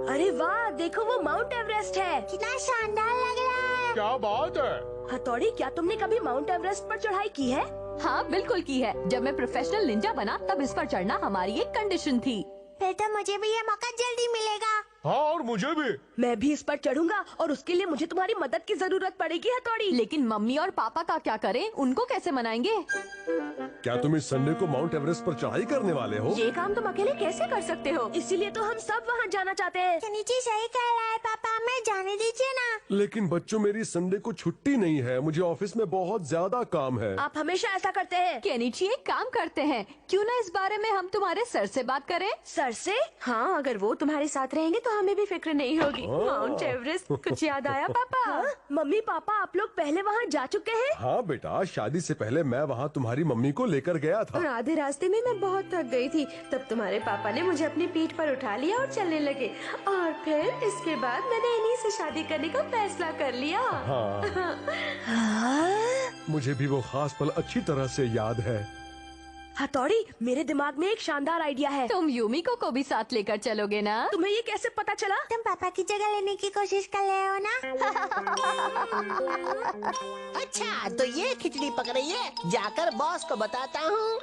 अरे वाह, देखो वो माउंट एवरेस्ट है। कितना शानदार लग रहा है। क्या बात है। हथौड़ी, क्या तुमने कभी माउंट एवरेस्ट पर चढ़ाई की है? हाँ बिल्कुल की है। जब मैं प्रोफेशनल निंजा बना तब इस पर चढ़ना हमारी एक कंडीशन थी। फिर तो मुझे भी ये मौका जल्दी मिलेगा। हाँ, और मुझे भी। मैं भी इस पर चढ़ूंगा और उसके लिए मुझे तुम्हारी मदद की जरूरत पड़ेगी हथौड़ी। लेकिन मम्मी और पापा का क्या करें? उनको कैसे मनाएंगे? क्या तुम इस संडे को माउंट एवरेस्ट पर चढ़ाई करने वाले हो? ये काम तुम अकेले कैसे कर सकते हो? इसीलिए तो हम सब वहाँ जाना चाहते हैं। केनिची सही कह रहा है पापा, हमें जाने दीजिए ना। लेकिन बच्चों, मेरी संडे को छुट्टी नहीं है। मुझे ऑफिस में बहुत ज्यादा काम है। आप हमेशा ऐसा करते हैं। केनिची, एक काम करते हैं, क्यों ना इस बारे में हम तुम्हारे सर से बात करें? सर से? हाँ, अगर वो तुम्हारे साथ रहेंगे तो हमें भी फिक्र नहीं होगी। माउंट एवरेस्ट, कुछ याद आया पापा? हाँ? मम्मी पापा, आप लोग पहले वहाँ जा चुके हैं? हाँ बेटा, शादी से पहले मैं वहाँ तुम्हारी मम्मी को लेकर गया था। और आधे रास्ते में मैं बहुत थक गई थी। तब तुम्हारे पापा ने मुझे अपनी पीठ पर उठा लिया और चलने लगे। और फिर इसके बाद मैंने इन्हीं से शादी करने का फैसला कर लिया। हाँ। मुझे भी वो खास पल अच्छी तरह से याद है। हथौड़ी, मेरे दिमाग में एक शानदार आइडिया है। तुम यूमिको को भी साथ लेकर चलोगे ना? तुम्हें ये कैसे पता चला? तुम पापा की जगह लेने की कोशिश कर रहे हो ना? अच्छा, तो ये खिचड़ी पक रही है। जाकर बॉस को बताता हूँ।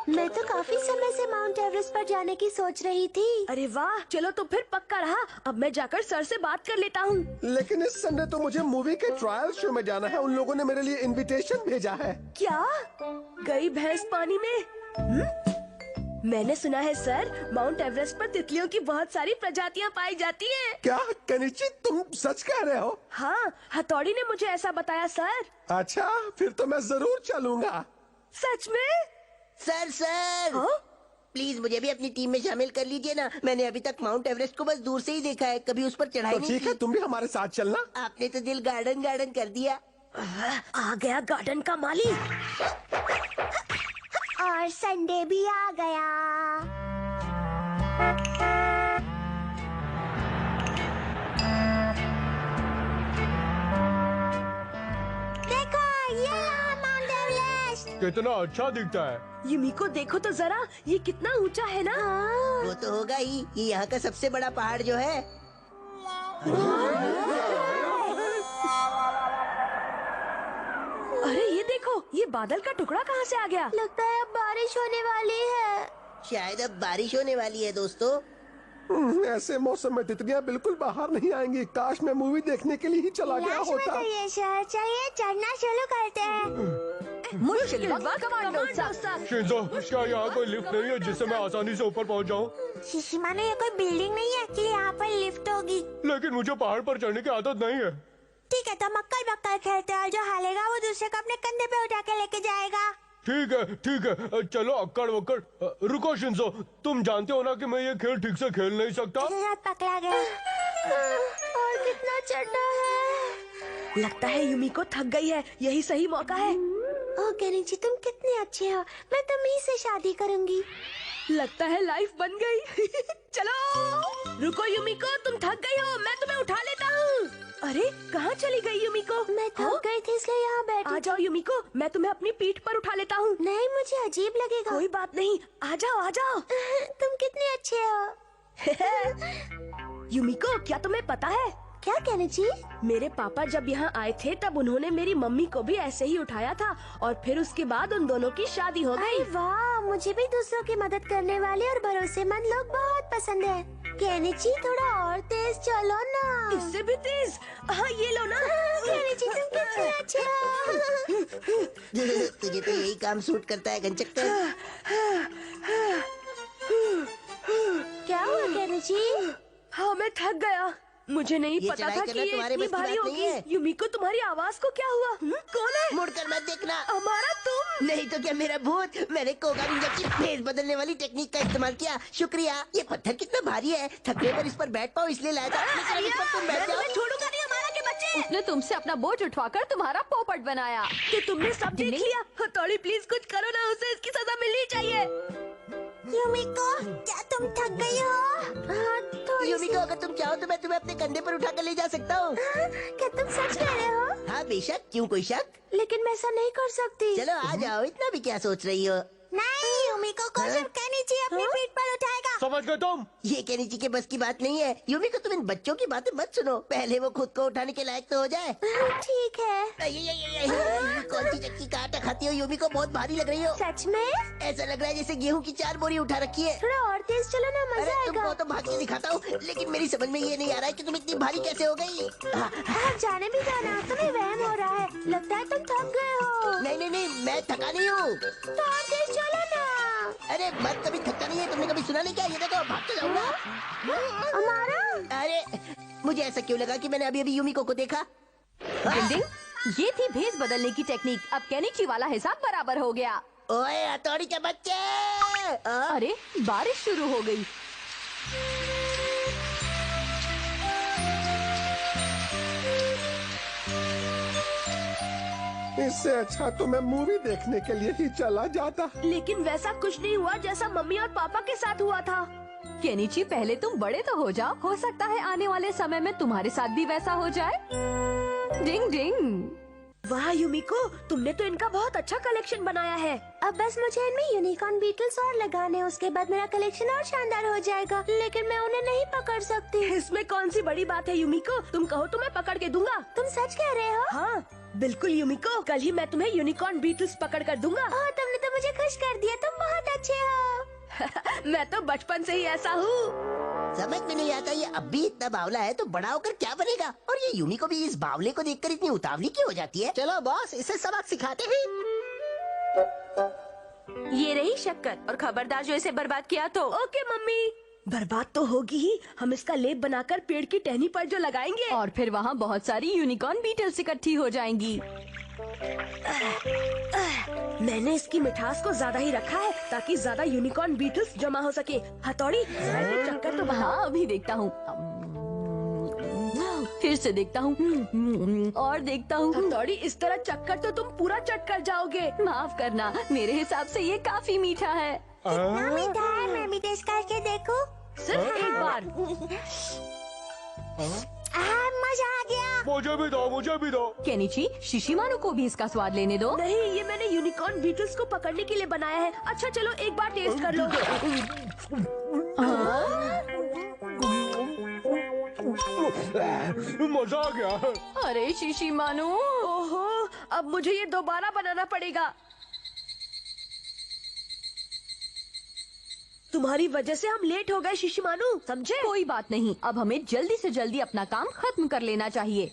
मैं तो काफी समय से माउंट एवरेस्ट पर जाने की सोच रही थी। अरे वाह, चलो तो फिर पक्का रहा। अब मैं जाकर सर से बात कर लेता हूँ। लेकिन इस संडे तो मुझे मूवी के ट्रायल शो में जाना है। उन लोगों ने मेरे लिए इनविटेशन भेजा है। क्या? गई भैंस पानी में? मैंने सुना है सर, माउंट एवरेस्ट पर तितलियों की बहुत सारी प्रजातियां पाई जाती हैं। क्या केनिची, तुम सच कह रहे हो? हाँ, हथौड़ी ने मुझे ऐसा बताया सर। अच्छा, फिर तो मैं जरूर चलूंगा। सच में? सर हाँ? प्लीज मुझे भी अपनी टीम में शामिल कर लीजिए ना। मैंने अभी तक माउंट एवरेस्ट को बस दूर से ही देखा है, कभी उस पर चढ़ाई तो नहीं ठीक है, की। तुम भी हमारे साथ चलना। आपने तो दिल गार्डन गार्डन कर दिया। आ गया गार्डन का माली। और संडे भी आ गया। देखो, ये रहा माउंट एवरेस्ट। कितना अच्छा दिखता है। युमिको देखो तो जरा, ये कितना ऊंचा है ना। वो तो होगा ही। ये यहाँ का सबसे बड़ा पहाड़ जो है। अरे ये देखो, ये बादल का टुकड़ा कहाँ से आ गया? लगता है अब बारिश होने वाली है। शायद अब बारिश होने वाली है दोस्तों। ऐसे मौसम में तितलियां बिल्कुल बाहर नहीं आएंगी। काश मैं मूवी देखने के लिए ही चला गया लाश में होता। तो ये शहर चाहिए, चढ़ना शुरू करते हैं। मुश्किल वक्त कमांडो साहब। शिंजो, क्या यहाँ कोई लिफ्ट नहीं है जिससे मैं आसानी से ऊपर पहुँच जाऊँ? शिशिमानो, ये कोई बिल्डिंग नहीं है कि यहाँ पर लिफ्ट होगी। लेकिन मुझे पहाड़ पर चढ़ने की आदत नहीं है। ठीक है, तो मक्कल बक्कल खेलते हैं। जो हारेगा वो दूसरे को अपने कंधे पे उठा के लेके जाएगा। ठीक है, चलो अक्कड़ वक्कड़। रुको शिंजो, तुम जानते हो ना कि मैं ये खेल ठीक से खेल नहीं सकता। हाथ पकड़ा गया। और कितना चढ़ना है। लगता है युमिको थक गई है। यही सही मौका है। ओह केनिची, तुम कितने अच्छे हो। मैं तुम्ही से शादी करूंगी। लगता है लाइफ बन गई। चलो। रुको युमिको, तुम थक गई हो, मैं तुम्हें उठा लेता हूँ। अरे कहाँ चली गई युमिको? मैं थक गई थी इसलिए यहाँ बैठी। आ जाओ युमिको, मैं तुम्हें अपनी पीठ पर उठा लेता हूँ। नहीं, मुझे अजीब लगेगा। कोई बात नहीं, आ जाओ आ जाओ। तुम कितने अच्छे हो। युमिको, क्या तुम्हें पता है? क्या केनिची? मेरे पापा जब यहाँ आए थे तब उन्होंने मेरी मम्मी को भी ऐसे ही उठाया था और फिर उसके बाद उन दोनों की शादी हो गई। अरे वाह, मुझे भी दूसरों की मदद करने वाले और भरोसेमंद लोग बहुत पसंद है। केनिची, थोड़ा और तेज चलो ना। इससे भी तेज? हाँ, ये लो ना। केनिची, तुम कितने अच्छे हो। तुझे तो यही काम सूट करता है गंचक्कर। क्या हुआ केनिची? हाँ, मैं थक गया। मुझे नहीं ये पता चढ़ाई था करना कि ये तुम्हारे इतनी बस की भारी बात नहीं होगी। है। युमिको, तुम्हारी आवाज को क्या हुआ? कौन है? मुड़कर मत देखना। हमारा तुम? नहीं तो क्या मेरा भूत। मैंने कोगा निंजा की फेस बदलने वाली टेक्निक का इस्तेमाल किया। शुक्रिया। ये पत्थर कितना भारी है, थकने पर इस पर बैठ पाओ इसलिए लाया था। लेकिन अब इस पर तुम बैठ मैं जाओ। तुम्हें छोड़ूंगा नहीं, हमारा के बच्चे। उसने तुमसे अपना बोझ उठवाकर तुम्हारा पोपट बनाया। तो तुमने सब देख लिया। हथौड़ी, प्लीज कुछ करो ना, उसे इसकी सजा मिलनी चाहिए। युमिको, क्या तुम थक गई हो? हाँ, थोड़ी सी। युमिको, अगर तुम चाहो तो मैं तुम्हें अपने कंधे पर उठा कर ले जा सकता हूँ। क्या तुम सच कह रहे हो? हाँ बेशक, क्यों कोई शक? लेकिन मैं ऐसा नहीं कर सकती। चलो आ जाओ, इतना भी क्या सोच रही हो? नहीं यूमिको को सिर्फ केनिची अपनी पीठ पर उठाएगा। समझ गए तुम? ये केनिची के बस की बात नहीं है। यूमिको तुम इन बच्चों की बातें मत सुनो, पहले वो खुद को उठाने के लायक तो हो जाए। ठीक है। कौन सी चक्की का आटा खाती हो यूमिको? बहुत भारी लग रही हो। सच में? ऐसा लग रहा है जैसे गेहूं की 4 बोरी उठा रखी है। थोड़ा और तेज चलो ना, अरे मजा तुमको आएगा। तो भागने दिखाता हूँ, लेकिन मेरी समझ में ये नहीं आ रहा है कि तुम इतनी भारी कैसे हो गई। आप जाने भी जाना, तुम्हें वहम हो रहा है। लगता है तुम थक गए हो। नहीं नहीं नहीं, मैं थका नहीं हूँ। तो और तेज चलो ना। अरे मैं कभी थकता नहीं है, तुमने कभी सुना नहीं क्या? ये देखो भाग के जाऊंगा। हमारा अरे मुझे ऐसा क्यों लगा कि मैंने अभी अभी यूमिको को देखा। डिंग डिंग, ये थी भेस बदलने की टेक्निक। अब केनिची वाला हिसाब बराबर हो गया। ओए हथौड़ी के बच्चे! अरे बारिश शुरू हो गई। इससे अच्छा तो मैं मूवी देखने के लिए ही चला जाता। लेकिन वैसा कुछ नहीं हुआ जैसा मम्मी और पापा के साथ हुआ था। केनिची, पहले तुम बड़े तो हो जाओ, हो सकता है आने वाले समय में तुम्हारे साथ भी वैसा हो जाए। डिंग डिंग। वाह यूमिको, तुमने तो इनका बहुत अच्छा कलेक्शन बनाया है। अब बस मुझे इनमें यूनिकॉर्न बीटल्स और लगाने, उसके बाद मेरा कलेक्शन और शानदार हो जाएगा। लेकिन मैं उन्हें नहीं पकड़ सकती। इसमें कौन सी बड़ी बात है यूमिको? तुम कहो तो मैं पकड़ के दूंगा। तुम सच कह रहे हो? हाँ बिल्कुल यूमिको, कल ही मैं तुम्हें यूनिकॉर्न बीटल्स पकड़ कर दूंगा। ओह, तुमने तो मुझे खुश कर दिया। तुम बहुत अच्छे हो। मैं तो बचपन से ही ऐसा हूँ। समझ में नहीं आता, ये अब भी इतना बावला है तो बड़ा होकर क्या बनेगा? और ये यूमिको भी इस बावले को देखकर इतनी उतावली क्यों हो जाती है? चलो बॉस, इसे सबक सिखाते हैं। ये रही शक्कर, और खबरदार जो इसे बर्बाद किया तो। Okay mummy. बर्बाद तो होगी ही, हम इसका लेप बनाकर पेड़ की टहनी पर जो लगाएंगे। और फिर वहाँ बहुत सारी यूनिकॉर्न बीटल्स इकट्ठी हो जाएंगी। मैंने इसकी मिठास को ज्यादा ही रखा है ताकि ज्यादा यूनिकॉर्न बीटल्स जमा हो सके। हथौड़ी, जरा इसे चक्कर तो बना। हाँ अभी देखता हूँ, फिर से देखता हूँ, और देखता हूँ। हथौड़ी, इस तरह चक्कर तो तुम पूरा चट कर जाओगे। माफ करना, मेरे हिसाब से ये काफी मीठा है। कितना मीठा है, मैं भी टेस्ट करके देखूं? सिर्फ एक बार। मजा आ गया। मुझे भी दो, मुझे भी दो। केनिची, शिशिमारू को भी इसका स्वाद लेने दो। नहीं, ये मैंने यूनिकॉर्न बीटल्स को पकड़ने के लिए बनाया है। अच्छा चलो एक बार टेस्ट कर लो। मजा आ गया। अरे शिशिमारू, ओहो, अब मुझे ये दोबारा बनाना पड़ेगा। तुम्हारी वजह से हम लेट हो गए शिशिमारू, समझे? कोई बात नहीं, अब हमें जल्दी से जल्दी अपना काम खत्म कर लेना चाहिए।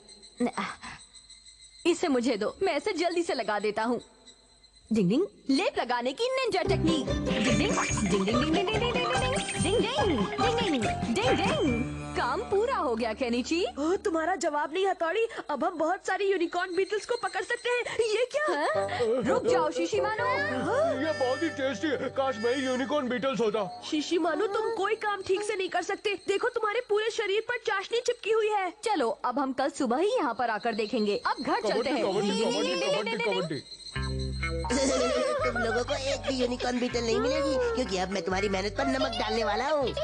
इसे मुझे दो, मैं इसे जल्दी से लगा देता हूँ। डिंग डिंग, लेप लगाने की निंजा टेक्निक। डिंग डिंग डिंग डिंग डिंग डिंग डिंग डिंग डिंग डिंग डिंग डिंग डिंग। काम पूरा हो गया केनिची। ओह, तुम्हारा जवाब नहीं हथौड़ी, अब हम बहुत सारी यूनिकॉर्न बीटल्स को पकड़ सकते हैं। ये क्या? हाँ? रुक जाओ शिशिमारू। ये बहुत ही टेस्टी है, काश मैं ही यूनिकॉर्न बीटल्स होता। शिशिमारू, तुम कोई काम ठीक से नहीं कर सकते। देखो तुम्हारे पूरे शरीर पर चाशनी चिपकी हुई है। चलो अब हम कल सुबह ही यहाँ पर आकर देखेंगे। अब घर चलते कबड्डी हैं। कबड्डी कबड्डी कबड्डी कबड्डी। तुम लोगों को एक भी यूनिकॉर्न बीटल नहीं मिलेगी, क्योंकि अब मैं तुम्हारी मेहनत पर नमक डालने वाला हूँ।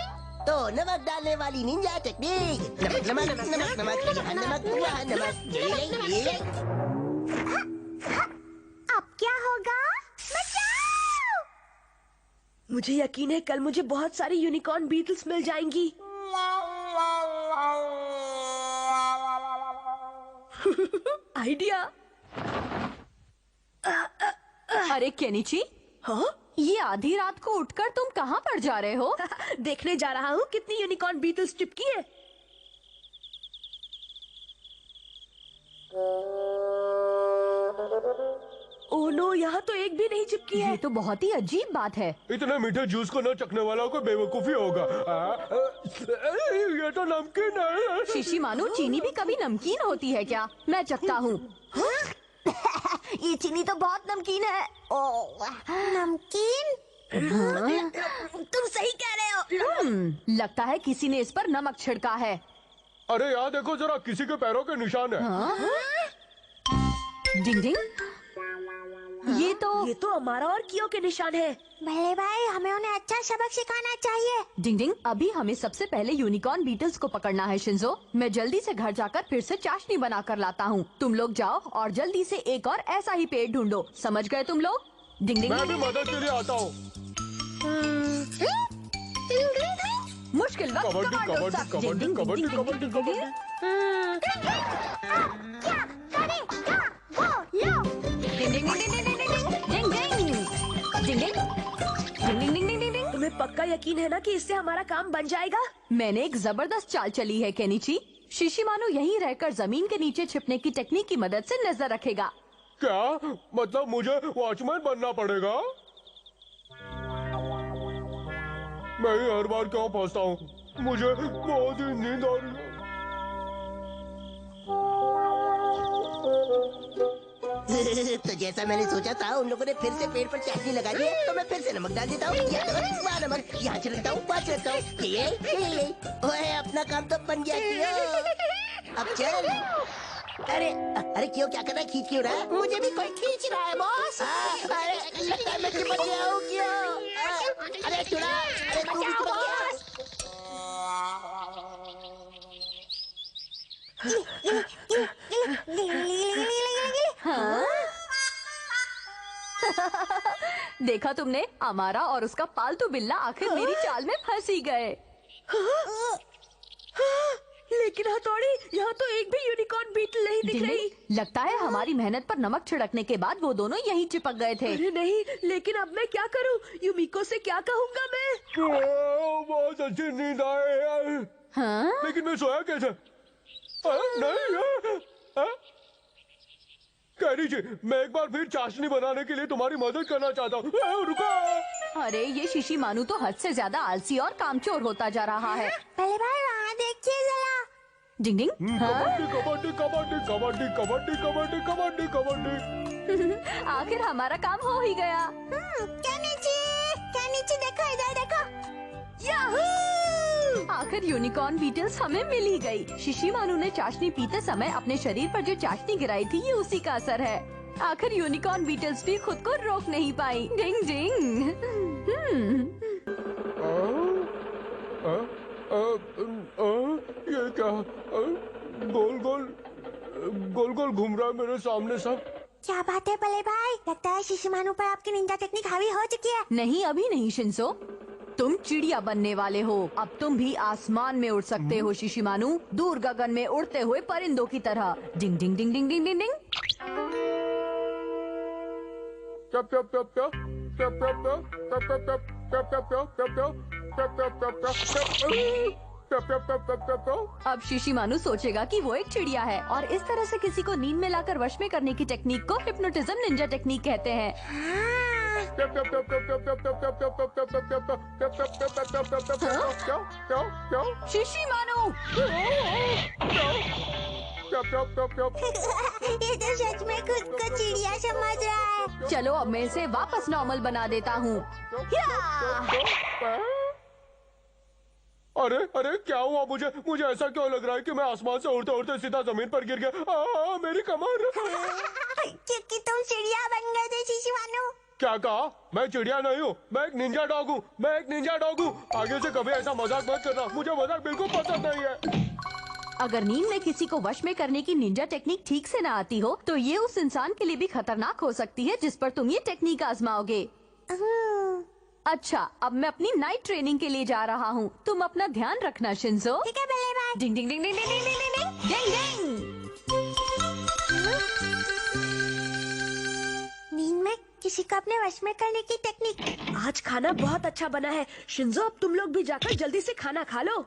तो नमक डालने वाली निंजा टेक्निक। नमक नमक नमक नमक, यहाँ नमक, वहाँ नमक, ये। अब क्या होगा? बचाओ! मुझे यकीन है कल मुझे बहुत सारी यूनिकॉर्न बीटल्स मिल जाएंगी। आइडिया। अरे केनिची, हाँ? ये आधी रात को उठकर तुम कहाँ पर जा रहे हो? देखने जा रहा हूँ कितनी यूनिकॉर्न बीटल्स चिपकी है। ओह नो, यहाँ तो एक भी नहीं चिपकी है। ये तो बहुत ही अजीब बात है। इतने मीठे जूस को न चखने वाला को बेवकूफी होगा। ये तो नमकीन है। शिशिमारू, चीनी भी कभी नमकीन होती है क्या? मैं चखता हूँ। ये चीनी तो बहुत नमकीन है। नमकीन? तुम सही कह रहे हो। लगता है किसी ने इस पर नमक छिड़का है। अरे यहाँ देखो जरा, किसी के पैरों के निशान है। डिंग डिंग, ये तो हमारा और कियो के निशान है। भले भाई, हमें उन्हें अच्छा सबक सिखाना चाहिए। डिंग डिंग, अभी हमें सबसे पहले यूनिकॉर्न बीटल्स को पकड़ना है शिंजो। मैं जल्दी से घर जाकर फिर से चाशनी बना कर लाता हूँ। तुम लोग जाओ और जल्दी से एक और ऐसा ही पेड़ ढूंढो। समझ गए तुम लोग? डिंग डिंग। मैं भी मदद के लिए आता हूँ। मुश्किल वक्त कबड्डी कमांडो कबड्डी साहब। कबड्डी डिंग, डिंग, कबड्डी डिंग, डिंग, कबड्डी डिंग, डिंग, डिंग। तुम्हें पक्का यकीन है ना कि इससे हमारा काम बन जाएगा? मैंने एक जबरदस्त चाल चली है केनिची। शिशिमानु यहीं रहकर जमीन के नीचे छिपने की टेक्निक की मदद से नजर रखेगा। क्या मतलब मुझे वॉचमैन बनना पड़ेगा? मैं ही हर बार क्यों फंसता हूँ? मुझे बहुत ही नींद आ रही है। तो जैसा मैंने सोचा था, उन लोगों ने फिर से पेड़ पर चाशनी लगा दी है, तो मैं फिर से नमक डाल देता हूँ। वहाँ नमक, यहाँ छिड़कता हूँ, वहाँ छिड़कता हूँ। ये ओए, अपना काम तो बन गया क्यों? अब चल। अरे अरे क्यों, क्या कर रहा है? खींच क्यों रहा है? मुझे भी कोई खींच रहा है बॉस। अरे लगता है मैं चिपक गया हूँ क्यों? अरे चुड़ा, अरे तू भी चिपक गया। हाँ? देखा तुमने, अमारा और उसका पालतू बिल्ला आखिर मेरी चाल में फंस ही गए। लेकिन हथौड़ी, यहाँ तो एक भी यूनिकॉर्न बीटल नहीं दिख रही। लगता है हमारी मेहनत पर नमक छिड़कने के बाद वो दोनों यहीं चिपक गए थे। अरे नहीं, लेकिन अब मैं क्या करूँ? युमिको से क्या कहूँगा मैं? बहुत अच्छी नींद आई। हाँ? लेकिन मैं सोया कैसे? नहीं कैरी जी, मैं एक बार फिर चाशनी बनाने के लिए तुम्हारी मदद करना चाहता हूँ। रुको। अरे ये शिशिमानु तो हद से ज्यादा आलसी और कामचोर होता जा रहा है। पहले भाई वहाँ देखिए जरा। डिंग डिंग। हाँ? कबड्डी कबड्डी कबड्डी कबड्डी कबड्डी कबड्डी कबड्डी। आखिर हमारा काम हो ही गया। केनिची देखो, इधर देखो। याहू! आखिर यूनिकॉर्न बीटल्स हमें मिल ही गई। शिशिमानु ने चाशनी पीते समय अपने शरीर पर जो चाशनी गिराई थी, ये उसी का असर है। आखिर यूनिकॉर्न बीटल्स भी खुद को रोक नहीं पाई। डिंग डिंग। ये क्या? गोल गोल गोल गोल घूम रहा है मेरे सामने सब। क्या बात है बले भाई, लगता है शिशिमानु पर आपकी निंजा टेक्निक हावी हो चुकी है। नहीं, अभी नहीं शिंसो। तुम चिड़िया बनने वाले हो। अब तुम भी आसमान में उड़ सकते हो शिशिमानु, दूर गगन में उड़ते हुए परिंदों की तरह। डिंग डिंग डिंग डिंग डिंग डिंग डिंग। अब शिशिमानु सोचेगा कि वो एक चिड़िया है और इस तरह से किसी को नींद में लाकर वश में करने की टेक्निक को हिप्नोटिज्म निंजा टेक्निक कहते हैं। शिशिमानु! ये तो सच में खुद को चिड़िया समझ रहा है। चलो अब मैं इसे वापस नॉर्मल बना देता हूँ। अरे अरे क्या हुआ? मुझे ऐसा क्यों लग रहा है कि मैं आसमान से उड़ते उड़ते सीधा जमीन पर गिर गया। मेरी कमर। क्योंकि तुम चिड़िया बन गए थे शिशिमानु। क्या कहा? मैं चिड़िया नहीं हूँ, मैं एक निंजा डॉग हूँ। मैं एक निंजा डॉग हूँ। आगे से कभी ऐसा मजाक मत करना, मुझे मजाक बिल्कुल पसंद नहीं है। अगर नींद में किसी को वश में करने की निंजा टेक्निक ठीक से न आती हो, तो ये उस इंसान के लिए भी खतरनाक हो सकती है जिस पर तुम ये टेक्निक आजमाओगे। अच्छा, अब मैं अपनी नाइट ट्रेनिंग के लिए जा रहा हूँ। तुम अपना ध्यान रखना शिंजो। ठीक है बल्ले भाई। डिंग डिंग डिंग डिंग डिंग डिंग डिंग डिंग डिंग डिंग। नींद में किसी को अपने वश में करने की टेक्निक। आज खाना बहुत अच्छा बना है। शिंजो, अब तुम लोग भी जाकर जल्दी से खाना खा लो।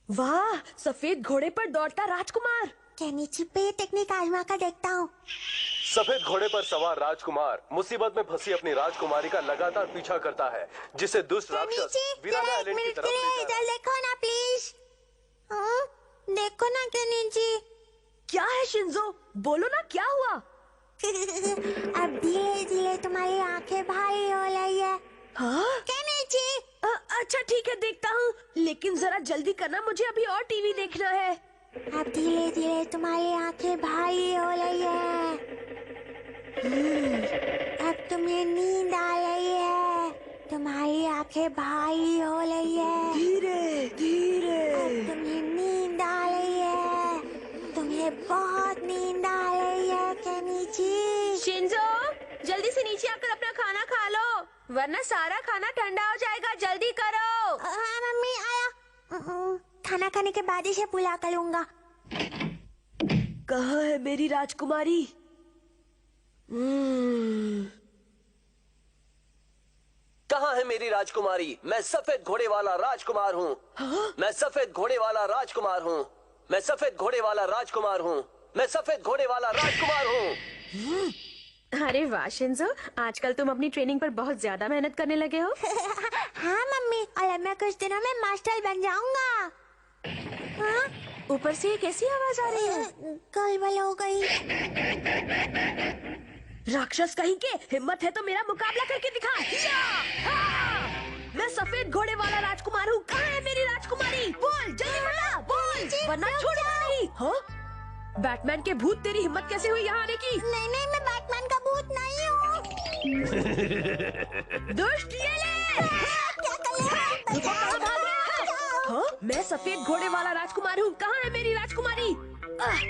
वाह, सफेद घोड़े पर दौड़ता राजकुमार। केनिची पे ये टेक्निक आजमा कर देखता हूँ। सफेद घोड़े पर सवार राजकुमार मुसीबत में फंसी अपनी राजकुमारी का लगातार पीछा करता है, जिसे दुष्ट राक्षस केनिची, वीराना जरा एक आइलैंड की मिनट तरफ के लिए ले जा रहा इधर देखो ना प्लीज। देखो ना केनिची। क्या है शिंजो? बोलो ना, क्या हुआ? अब धीरे धीरे तुम्हारी आंखें भारी हो रही है। हाँ? केनिची। अच्छा ठीक है, देखता हूँ, लेकिन जरा जल्दी करना, मुझे अभी और टीवी देखना है। अब धीरे धीरे तुम्हारी आंखें भारी हो रही है। अब तुम्हें नींद आ रही है। तुम्हारी आंखें भारी हो रही है। धीरे धीरे। अब तुम्हें नींद आ रही है। तुम्हें बहुत नींद आ रही है केनिची। शिंजो, जल्दी से नीचे आकर अपना खाना खा लो। वरना सारा खाना ठंडा हो जाएगा। जल्दी करो। हाँ मम्मी आया। खाना खाने के बाद इसे पुला कर लूंगा। कहाँ है मेरी राजकुमारी? कहाँ है मेरी राजकुमारी? मैं सफेद घोड़े वाला राजकुमार हूँ। मैं सफेद घोड़े वाला राजकुमार हूँ। मैं सफेद घोड़े वाला राजकुमार हूँ। मैं सफेद घोड़े वाला राजकुमार हूँ। अरे वाह शिंजो, आजकल तुम अपनी ट्रेनिंग पर बहुत ज्यादा मेहनत करने लगे हो। हाँ मम्मी, और मैं कुछ दिनों में मास्टर बन जाऊंगा। हाँ? ऊपर से ये कैसी आवाज आ रही है? गड़बड़ हो गई। राक्षस कहीं के, हिम्मत है तो मेरा मुकाबला करके दिखा। या! हाँ! मैं सफेद घोड़े वाला राजकुमार हूँ। कहाँ है मेरी राजकुमारी? बोल जल्दी बता, बोल, वरना छोड़ूंगा नहीं। हाँ? बैटमैन के भूत, तेरी हिम्मत कैसे हुई यहाँ आने की? नहीं नहीं, मैं बैटमैन का भूत नहीं हूँ। दुष्ट ये ले! क्या कर रहे हो? कहाँ भाग रहे हो? हाँ? मैं सफेद घोड़े वाला राजकुमार हूँ। कहाँ है मेरी राजकुमारी?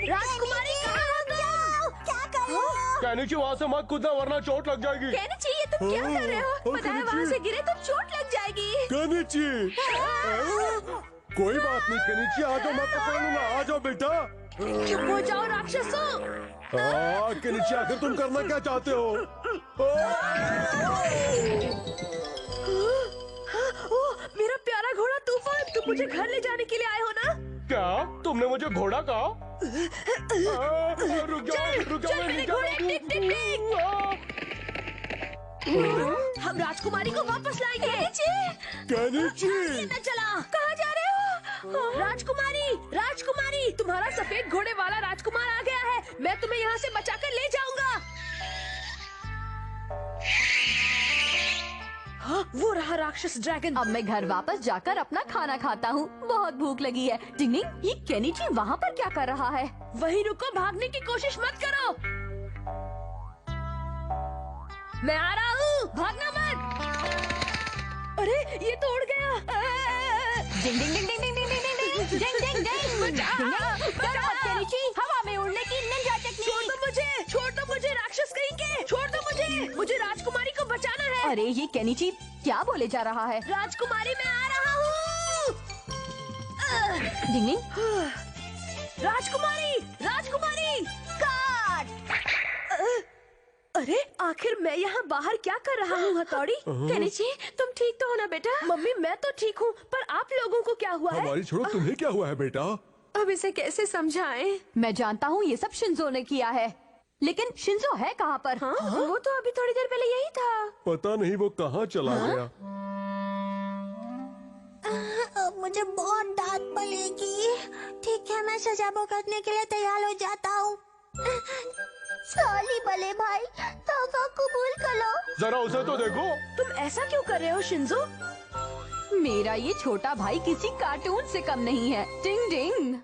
राजकुमारी कहाँ है तुम? क्या कर रहे हो? केनिची वहाँ से मत कूदना वरना चोट लग जाएगी। कहना चाहिए तुम क्या कर रहे हो? पता है वहाँ से गिरे तो चोट लग जाएगी। केनिची, कोई बात नहीं केनिची, आ जाओ, मैं पकड़ लूंगा। आ जाओ बेटा। चुप हो जाओ राक्षसों। केनिची आखिर तुम करना क्या चाहते हो? ओह, मेरा प्यारा घोड़ा तूफान, तुम मुझे घर ले जाने के लिए आए हो ना? क्या तुमने मुझे घोड़ा कहा? रुक जाओ, चल मैं मेरे नीचे घोड़े, जाऊँ। टिक टिक टिक। हम राजकुमारी को वापस लाएंगे। केनिची, मैं चला। कहाँ जा रहे हो? राजकुमारी, राजकुमारी, तुम्हारा सफेद घोड़े वाला राजकुमार आ गया है। मैं तुम्हें यहाँ से बचाकर ले जाऊंगा। हाँ, वो रहा राक्षस ड्रैगन। अब मैं घर वापस जाकर अपना खाना खाता हूँ। बहुत भूख लगी है। डिंगडिंग, ये केनिची वहाँ पर क्या कर रहा है? वहीं रुको, भागने की कोशिश मत करो। मैं आ रहा हूँ, भागना मत। अरे ये तो उड़ गया। डिंग डिंग डिंग डिंग डिंग डिंग डिंग डिंग डिंग डिंग डिंग। डरो मत केनिची, हवा में उड़ने की निंजा छोड़ टेक्निक। दो मुझे, छोड़ दो मुझे, राक्षस कहीं के। छोड़ दो मुझे, मुझे राजकुमारी को बचाना है। अरे ये केनिची क्या बोले जा रहा है? राजकुमारी मैं आ रहा हूँ। डिंग डिंग, राजकुमारी, राजकुमारी, काट। अरे आखिर मैं यहाँ बाहर क्या कर रहा हूँ हथौड़ी? केनिची तुम ठीक तो हो ना बेटा? मम्मी मैं तो ठीक हूँ, पर आप लोगों को क्या हुआ है? हमारी छोड़ो, तुम्हें क्या हुआ है बेटा? अब इसे कैसे समझाएं? मैं जानता हूँ ये सब शिंजो ने किया है, लेकिन शिंजो है कहाँ पर? हाँ? वो तो अभी थोड़ी देर पहले यही था। पता नहीं वो कहाँ चला गया। अब मुझे बहुत डांट पड़ेगी। ठीक है, मैं सजा भुगतने के लिए तैयार हो जाता हूँ। सॉरी बड़े भाई, तौबा कबूल कर लो। जरा उसे तो देखो। तुम ऐसा क्यों कर रहे हो शिंजो? मेरा ये छोटा भाई किसी कार्टून से कम नहीं है। डिंग डिंग।